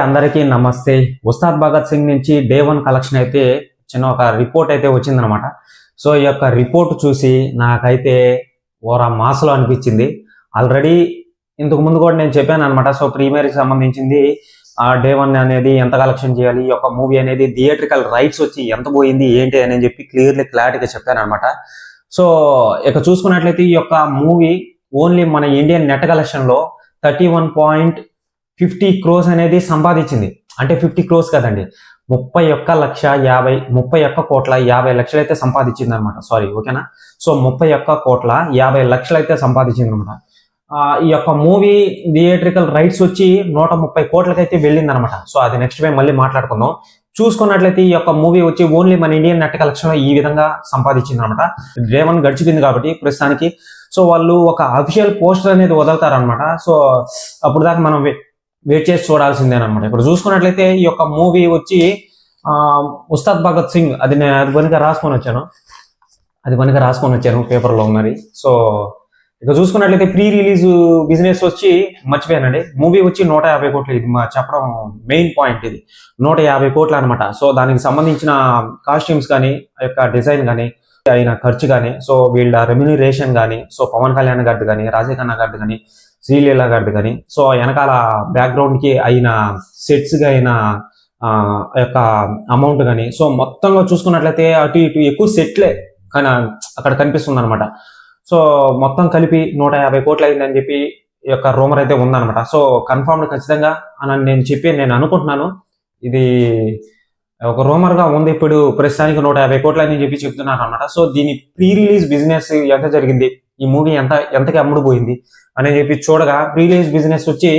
అందరికీ నమస్తే. ఉస్తాద్ భగత్ సింగ్ నుంచి డే 1 కలెక్షన్ అయితే చిన్న ఒక రిపోర్ట్ అయితే వచ్చిందనమాట. సో ఈ యొక్క రిపోర్ట్ చూసి నాకైతే ఓరా మాసలో అనిపించింది. ఆల్రెడీ ఇంతకు ముందు కూడా నేను చెప్పాను అనమాట. సో ప్రీమియర్కి సంబంధించింది డే 1 అనేది ఎంత కలెక్షన్ చేయాలి, ఈ యొక్క మూవీ అనేది థియేట్రికల్ రైట్స్ వచ్చి ఎంత పోయింది ఏంటి అని చెప్పి క్లారిటీగా చెప్పాను అనమాట. సో ఇక చూసుకున్నట్లయితే ఈ యొక్క మూవీ ఓన్లీ మన ఇండియన్ నెట్ కలెక్షన్ లో 31.50 crores అనేది సంపాదించింది. అంటే 50 crores కదండి, 31,50,50,50,00,000 అయితే సంపాదించింది అనమాట. సారీ, ఓకేనా. సో 31,50,00,000 అయితే సంపాదించింది అనమాట. ఈ యొక్క మూవీ థియేట్రికల్ రైట్స్ వచ్చి 130 కోట్లకైతే వెళ్ళింది అనమాట. సో అది నెక్స్ట్ టైం మళ్ళీ మాట్లాడుకుందాం. చూసుకున్నట్లయితే ఈ యొక్క మూవీ వచ్చి ఓన్లీ మన ఇండియన్ నెట్ కలెక్షన్ లో ఈ విధంగా సంపాదించింది అనమాట. డే 1 గడిచిపోయింది కాబట్టి ప్రస్తుతానికి సో వాళ్ళు ఒక అఫీషియల్ పోస్టర్ అనేది వదులుతారనమాట. సో అప్పుడు దాకా మనం వెయిట్ చేసి చూడాల్సిందేనమాట. ఇప్పుడు చూసుకున్నట్లయితే ఈ యొక్క మూవీ వచ్చి ఉస్తాద్ భగత్ సింగ్ అది కనుక రాసుకొని వచ్చాను పేపర్లో మరి. సో ఇక చూసుకున్నట్లయితే ప్రీ రిలీజ్ బిజినెస్ వచ్చి మర్చిపోయానండి. మూవీ వచ్చి 150 కోట్లు. ఇది చెప్పడం మెయిన్ పాయింట్. ఇది 150 కోట్లు అనమాట. సో దానికి సంబంధించిన కాస్ట్యూమ్స్ కానీ, ఆ యొక్క డిజైన్ కానీ, అయిన ఖర్చు కానీ, సో వీళ్ళ రెమ్యూనరేషన్ కానీ, సో పవన్ కళ్యాణ్ గారిది కానీ, రాజీవ్ ఖన్నా గారిది కానీ, శ్రీలీల గారిది కానీ, సో వెనకాల బ్యాక్గ్రౌండ్ కి అయిన సెట్స్ గా అయిన యొక్క అమౌంట్ కానీ, సో మొత్తంగా చూసుకున్నట్లయితే అటు ఇటు ఎక్కువ సెట్లే కానీ అక్కడ కనిపిస్తుంది అనమాట. సో మొత్తం కలిపి 150 కోట్లు అయిందని చెప్పి ఈ యొక్క రూమర్ అయితే ఉందన్నమాట. సో కన్ఫర్మ్డ్ ఖచ్చితంగా అని నేను అనుకుంటున్నాను. ఇది ఒక రూమర్ గా ఉంది. ఇప్పుడు ప్రస్తుతానికి 150 కోట్లు అని చెప్పి చెప్తున్నారు అనమాట. సో దీని ప్రీ రిలీజ్ బిజినెస్ ఎంత జరిగింది, ఈ మూవీ ఎంతకి అమ్ముడుపోయింది అని చెప్పి చూడగా, ప్రీ రిలీజ్ బిజినెస్ వచ్చి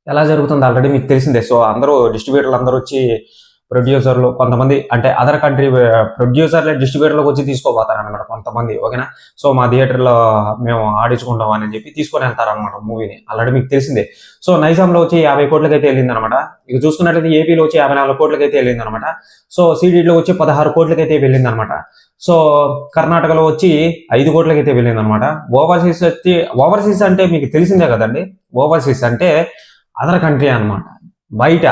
ఎలా జరుగుతుంది ఆల్రెడీ మీకు తెలిసిందే. సో అందరూ డిస్ట్రిబ్యూటర్లు అందరూ వచ్చి ప్రొడ్యూసర్లు కొంతమంది, అంటే అదర్ కంట్రీ ప్రొడ్యూసర్లే డిస్ట్రిబ్యూటర్లకు వచ్చి తీసుకోపోతారు అనమాట కొంతమంది, ఓకేనా. సో మా థియేటర్లో మేము ఆడించుకుంటాం అని చెప్పి తీసుకొని వెళ్తారనమాట మూవీని. ఆల్రెడీ మీకు తెలిసిందే. సో నైజాంలో వచ్చి 50 కోట్లకైతే వెళ్ళింది అనమాట. ఇక చూసుకున్నట్లయితే ఏపీలో వచ్చి 54 కోట్లకైతే వెళ్ళింది అనమాట. సో సిడీలో వచ్చి 16 కోట్లకైతే వెళ్ళింది అనమాట. సో కర్ణాటకలో వచ్చి 5 కోట్లకైతే వెళ్ళింది అనమాట. ఓవర్సీస్ అంటే మీకు తెలిసిందే కదండి. ఓవర్సీస్ అంటే అదర్ కంట్రీ అనమాట, బయట,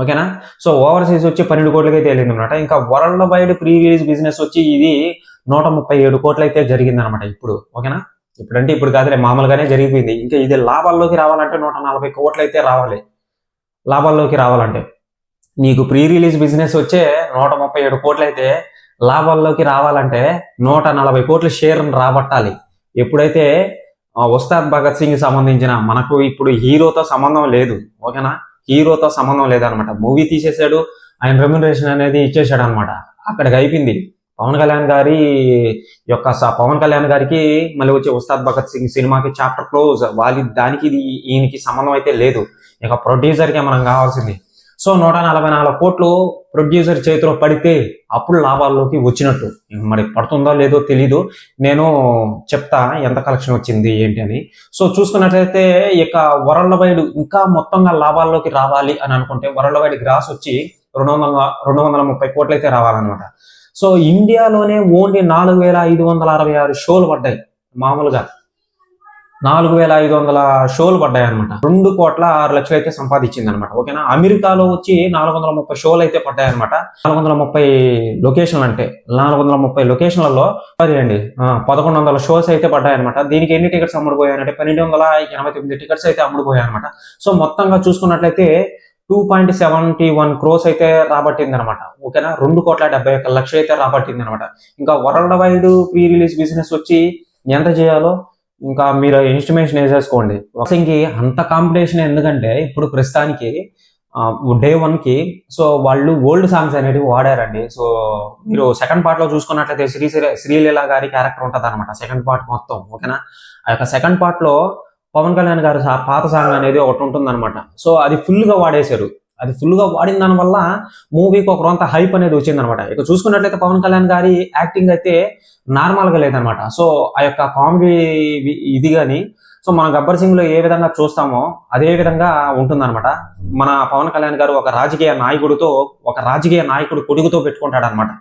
ఓకేనా. సో ఓవర్సీస్ వచ్చి 12 కోట్లకైతే వెళ్ళింది అనమాట. ఇంకా world wide pre release business వచ్చి ఇది 137 కోట్లు అయితే జరిగింది అనమాట ఇప్పుడు, ఓకేనా. ఇప్పుడంటే ఇప్పుడు కాదులే, మామూలుగానే జరిగిపోయింది. ఇంకా ఇది లాభాల్లోకి రావాలంటే 140 కోట్లు అయితే రావాలి. లాభాల్లోకి రావాలంటే మీకు ప్రీ రిలీజ్ బిజినెస్ వచ్చే 137 కోట్లు అయితే లాభాల్లోకి రావాలంటే 140 కోట్ల షేర్ రాబట్టాలి. ఎప్పుడైతే ఉస్తాద్ భగత్ సింగ్ సంబంధించిన, మనకు ఇప్పుడు హీరోతో సంబంధం లేదు, ఓకేనా. హీరోతో సంబంధం లేదనమాట. మూవీ తీసేశాడు, ఆయన రెమ్యూనరేషన్ అనేది ఇచ్చేసాడు అనమాట. అక్కడికి అయిపోయింది. పవన్ కళ్యాణ్ గారికి మళ్ళీ వచ్చే ఉస్తాద్ భగత్ సింగ్ సినిమాకి చాప్టర్ క్లోజ్. దానికి ఈయనకి సంబంధం అయితే లేదు. ఇక ప్రొడ్యూసర్కే మనం కావాల్సింది. సో 144 కోట్లు ప్రొడ్యూసర్ చేతిలో పడితే అప్పుడు లాభాల్లోకి వచ్చినట్టు. మరి పడుతుందో లేదో తెలీదు, నేను చెప్తా ఎంత కలెక్షన్ వచ్చింది ఏంటి అని. సో చూసుకున్నట్లయితే ఇక వరల్డ్ వైడ్ ఇంకా మొత్తంగా లాభాల్లోకి రావాలి అని అనుకుంటే వరల్డ్ వైడ్ గ్రాస్ వచ్చి 230 కోట్లు అయితే రావాలన్నమాట. సో ఇండియాలోనే ఓన్లీ 4,566 షోలు పడ్డాయి. మామూలుగా 4,500 షోలు పడ్డాయి అనమాట. 2,06,00,000 అయితే సంపాదించింది అనమాట, ఓకేనా. అమెరికాలో వచ్చి 430 షోలు అయితే పడ్డాయి అనమాట. 430 లొకేషన్లు అంటే 430 లొకేషన్లలో సారీ అండి 1,100 షోస్ అయితే పడ్డాయి అనమాట. దీనికి ఎన్ని టికెట్స్ అమ్ముడుపోయాయంటే 1,289 టికెట్స్ అయితే అమ్ముడుపోయాయి అనమాట. సో మొత్తంగా చూసుకున్నట్లయితే 2.71 crores అయితే రాబట్టింది అనమాట, ఓకేనా. 2,71,00,000 అయితే రాబట్టింది అనమాట. ఇంకా world wide pre release business వచ్చి ఎంత చేయాలో ఇంకా మీరు ఎస్టిమేషన్ వేసేసుకోండి. కి అంత కాంపిటీషన్ ఎందుకంటే ఇప్పుడు ప్రస్తుతానికి డే 1 కి సో వాళ్ళు ఓల్డ్ సాంగ్స్ అనేవి వాడారండి. సో మీరు సెకండ్ పార్ట్ లో చూసుకున్నట్లయితే శ్రీలీల గారి క్యారెక్టర్ ఉంటుంది అనమాట సెకండ్ పార్ట్ మొత్తం, ఓకేనా. ఆ యొక్క సెకండ్ పార్ట్ లో పవన్ కళ్యాణ్ గారు పాత సాంగ్ అనేది ఒకటి ఉంటుంది అనమాట. సో అది ఫుల్ గా వాడేశారు. అది ఫుల్ గా వాడిన దాని వల్ల మూవీకి ఒక రొంత హైప్ అనేది వచ్చింది అనమాట. ఇక చూసుకున్నట్లయితే పవన్ కళ్యాణ్ గారి యాక్టింగ్ అయితే నార్మల్ గా లేదనమాట. సో ఆ యొక్క కామెడీ ఇది కానీ, సో మన గబ్బర్ సింగ్ లో ఏ విధంగా చూస్తామో అదే విధంగా ఉంటుందన్నమాట. మన పవన్ కళ్యాణ్ గారు ఒక రాజకీయ నాయకుడు కొడుకుతో పెట్టుకుంటాడు అనమాట.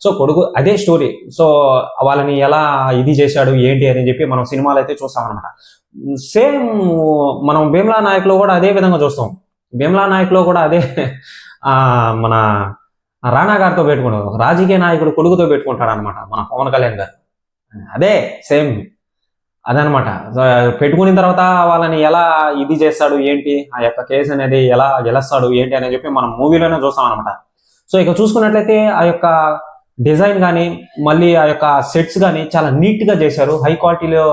సో కొడుకు అదే స్టోరీ. సో వాళ్ళని ఎలా ఇది చేశాడు ఏంటి అని చెప్పి మనం సినిమాలు అయితే చూస్తాం అనమాట. సేమ్ మనం భీమ్లా నాయక్లో కూడా అదే విధంగా చూస్తాం. భీమ్లా నాయక్లో కూడా అదే మన రాణా గారితో పెట్టుకున్నాడు, ఒక రాజకీయ నాయకుడు కొడుకుతో పెట్టుకుంటాడు అనమాట మన పవన్ కళ్యాణ్ గారు. అదే సేమ్ అదనమాట. పెట్టుకున్న తర్వాత వాళ్ళని ఎలా ఇది చేస్తాడు ఏంటి, ఆ యొక్క కేసు అనేది ఎలా గెలుస్తాడు ఏంటి అని చెప్పి మనం మూవీలోనే చూస్తాం అనమాట. సో ఇక చూసుకున్నట్లయితే ఆ యొక్క డిజైన్ కానీ మళ్ళీ ఆ యొక్క సెట్స్ కానీ చాలా నీట్ గా చేశారు. హై క్వాలిటీలో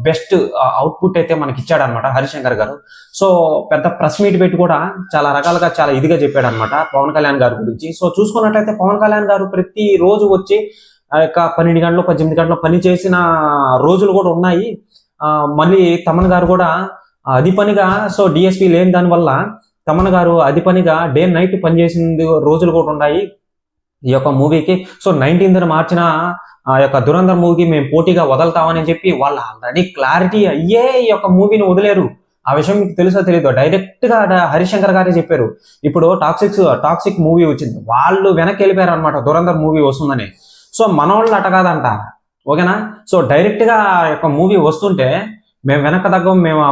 బెస్ట్ అవుట్పుట్ అయితే మనకి ఇచ్చాడు అనమాట హరిశంకర్ గారు. సో పెద్ద ప్రెస్ మీట్ పెట్టి కూడా చాలా రకాలుగా చాలా ఇదిగా చెప్పాడు అనమాట పవన్ కళ్యాణ్ గారి గురించి. సో చూసుకున్నట్లయితే పవన్ కళ్యాణ్ గారు ప్రతి రోజు వచ్చి ఆ యొక్క 12 గంటలు 18 గంటలు పని చేసిన రోజులు కూడా ఉన్నాయి. మళ్ళీ తమన్ గారు కూడా అది పనిగా, సో డిఎస్పీ లేని దాని వల్ల తమన్ గారు అది పనిగా డే నైట్ పనిచేసిన రోజులు కూడా ఉన్నాయి ఈ యొక్క మూవీకి. సో 19th మార్చిన ఆ యొక్క ధురంధర్ మూవీకి మేము పోటీగా వదలుతామని చెప్పి వాళ్ళు ఆల్రెడీ క్లారిటీ అయ్యే ఈ యొక్క మూవీని వదిలేరు. ఆ విషయం మీకు తెలుసో తెలీదు, డైరెక్ట్ గా హరిశంకర్ గారే చెప్పారు. ఇప్పుడు టాక్సిక్ మూవీ వచ్చింది, వాళ్ళు వెనక్కి వెళ్ళిపోయారు అనమాట ధురంధర్ మూవీ వస్తుందని. సో మన వాళ్ళు అట కాదంట, ఓకేనా. సో డైరెక్ట్ గా ఆ యొక్క మూవీ వస్తుంటే మేము వెనక తగ్గం, మేము ఆ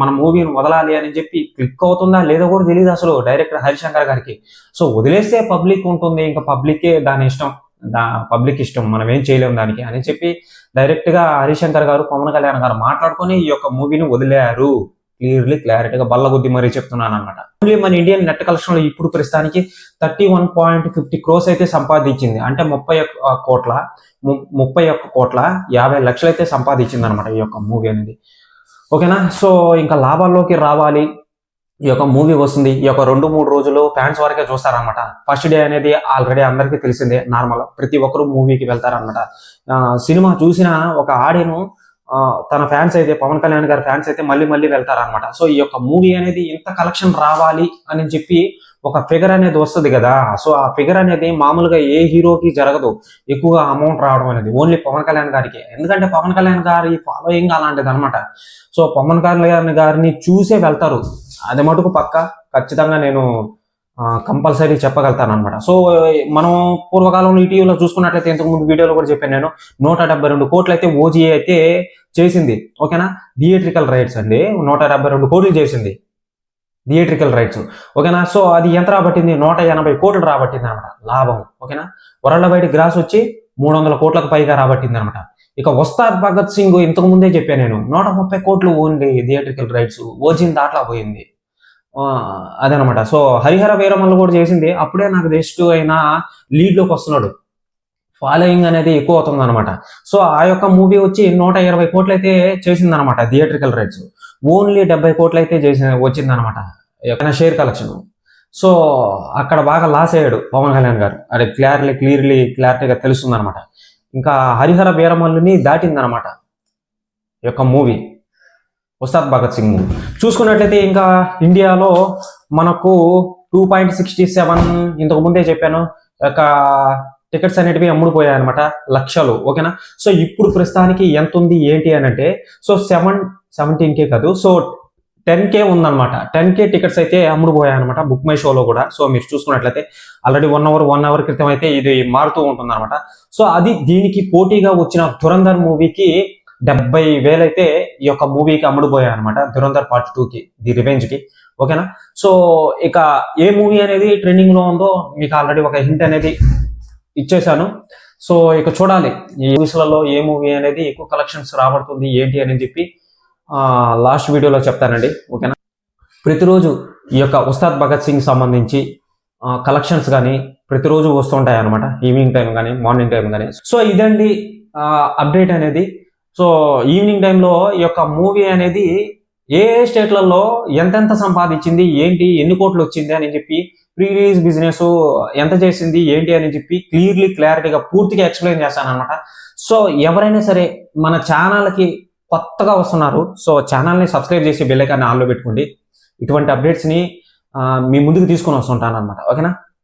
మన మూవీని వదలాలి అని చెప్పి క్లిక్ అవుతుందా లేదో కూడా తెలియదు అసలు డైరెక్టర్ హరిశంకర్ గారికి. సో వదిలేస్తే పబ్లిక్ ఉంటుంది, ఇంకా పబ్లిక్కే దాని ఇష్టం, పబ్లిక్ ఇష్టం, మనం ఏం చేయలేము దానికి అని చెప్పి డైరెక్ట్ గా హరిశంకర్ గారు పవన్ కళ్యాణ్ గారు మాట్లాడుకొని ఈ యొక్క మూవీని వదిలేరు. క్లారిటీగా బల్లగుద్ది మరీ చెప్తున్నాను అనమాట. ఓన్లీ మన ఇండియన్ నెట్ కలెక్షన్ లో ఇప్పుడు ప్రస్తుతానికి 31.50 crores అయితే సంపాదించింది. అంటే 31,50,00,000 అయితే సంపాదించింది అనమాట ఈ యొక్క మూవీ అనేది, ఓకేనా. సో ఇంకా లాభాల్లోకి రావాలి, ఈ యొక్క మూవీ వస్తుంది. ఈ యొక్క 2-3 రోజులు ఫ్యాన్స్ వరకే చూస్తారనమాట. ఫస్ట్ డే అనేది ఆల్రెడీ అందరికీ తెలిసిందే, నార్మల్, ప్రతి ఒక్కరు మూవీకి వెళ్తారనమాట. సినిమా చూసిన ఒక ఆడియను తన ఫ్యాన్స్ అయితే, పవన్ కళ్యాణ్ గారి ఫ్యాన్స్ అయితే మళ్ళీ వెళ్తారనమాట. సో ఈ యొక్క మూవీ అనేది ఇంత కలెక్షన్ రావాలి అని చెప్పి ఒక ఫిగర్ అనేది వస్తుంది కదా. సో ఆ ఫిగర్ అనేది మామూలుగా ఏ హీరోకి జరగదు, ఎక్కువగా అమౌంట్ రావడం అనేది ఓన్లీ పవన్ కళ్యాణ్ గారికి. ఎందుకంటే పవన్ కళ్యాణ్ గారి ఫాలోయింగ్ అలాంటిది అనమాట. సో పవన్ కళ్యాణ్ గారిని చూసే వెళ్తారు, అది మటుకు పక్క ఖచ్చితంగా నేను కంపల్సరీ చెప్పగలుగుతాను అనమాట. సో మనం పూర్వకాలంలో ఇటీవల చూసుకున్నట్లయితే, ఇంతకు ముందు వీడియోలో కూడా చెప్పాను నేను, 172 కోట్లు అయితే ఓజీ అయితే చేసింది, ఓకేనా. థియేట్రికల్ రైట్స్ అండి 172 కోట్లు చేసింది థియేట్రికల్ రైట్స్, ఓకేనా. సో అది ఎంత రాబట్టింది, 180 కోట్లు రాబట్టింది అనమాట లాభం, ఓకేనా. వరల్డ్ వైడ్ గ్రాస్ వచ్చి 300 కోట్లకు పైగా రాబట్టింది అనమాట. ఇక ఉస్తాద్ భగత్ సింగ్ ఇంతకు ముందే చెప్పాను నేను, 130 కోట్లు ఓన్లీ థియేట్రికల్ రైట్స్, ఓజీని దాట్లా పోయింది, అదనమాట. సో హరిహర వీరమల్లు కూడా చేసింది, అప్పుడే నాకు జస్ట్ అయినా లీడ్ లోకి వస్తున్నాడు, ఫాలోయింగ్ అనేది ఎక్కువ అవుతుంది అనమాట. సో ఆ యొక్క మూవీ వచ్చి 120 కోట్లు అయితే చేసింది అనమాట థియేట్రికల్ రైట్స్, ఓన్లీ 70 కోట్లు అయితే వచ్చింది అనమాట షేర్ కలెక్షన్. సో అక్కడ బాగా లాస్ అయ్యాడు పవన్ కళ్యాణ్ గారు, అది క్లారిటీగా తెలుస్తుంది అనమాట. ఇంకా హరిహర వీరమల్లుని దాటింది అనమాట ఈ యొక్క మూవీ, ఉస్తాద్ భగత్ సింగ్ మూవీ. చూసుకున్నట్లయితే ఇంకా ఇండియాలో మనకు 2.67, ఇంతకు ముందే చెప్పాను, ఒక టికెట్స్ అనేటివి అమ్ముడుపోయాయి అనమాట, లక్షలు, ఓకేనా. సో ఇప్పుడు ప్రస్తుతానికి ఎంత ఉంది ఏంటి అని అంటే, సో 17K కాదు, సో 10K ఉందన్నమాట. 10K టికెట్స్ అయితే అమ్ముడుపోయాయి అనమాట బుక్ మై షోలో కూడా. సో మీరు చూసుకున్నట్లయితే ఆల్రెడీ 1 అవర్ క్రితం అయితే ఇది మారుతూ ఉంటుంది అనమాట. సో అది దీనికి పోటీగా వచ్చిన ధురంధర్ మూవీకి 70,000 అయితే ఈ యొక్క మూవీకి అమ్ముడుపోయాయి అనమాట, ధురంధర్ పార్ట్ 2కి, ది రివెంజ్ కి, ఓకేనా. సో ఇక ఏ మూవీ అనేది ట్రెండింగ్ లో ఉందో మీకు ఆల్రెడీ ఒక హింట్ అనేది ఇచ్చేసాను. సో ఇక చూడాలి ఈ మూవీస్లలో ఏ మూవీ అనేది ఎక్కువ కలెక్షన్స్ రాబడుతుంది ఏంటి అని చెప్పి లాస్ట్ వీడియోలో చెప్తానండి, ఓకేనా. ప్రతిరోజు ఈ యొక్క ఉస్తాద్ భగత్ సింగ్ సంబంధించి కలెక్షన్స్ కానీ ప్రతిరోజు వస్తుంటాయి అనమాట, ఈవినింగ్ టైం కానీ మార్నింగ్ టైం కానీ. సో ఇదండి అప్డేట్ అనేది. సో ఈవినింగ్ టైంలో ఈ యొక్క మూవీ అనేది ఏ స్టేట్లలో ఎంతెంత సంపాదించింది ఏంటి, ఎన్ని కోట్లు వచ్చింది అని చెప్పి, ప్రీ రిలీజ్ బిజినెస్ ఎంత చేసింది ఏంటి అని చెప్పి క్లారిటీగా పూర్తిగా ఎక్స్ప్లెయిన్ చేస్తాను అనమాట. సో ఎవరైనా సరే మన ఛానల్కి కొత్తగా వస్తున్నారు, సో ఛానల్ని సబ్స్క్రైబ్ చేసి బెల్ ఐకాన్ని ఆన్లో పెట్టుకోండి. ఇటువంటి అప్డేట్స్ని మీ ముందుకు తీసుకొని వస్తుంటాను అనమాట, ఓకేనా.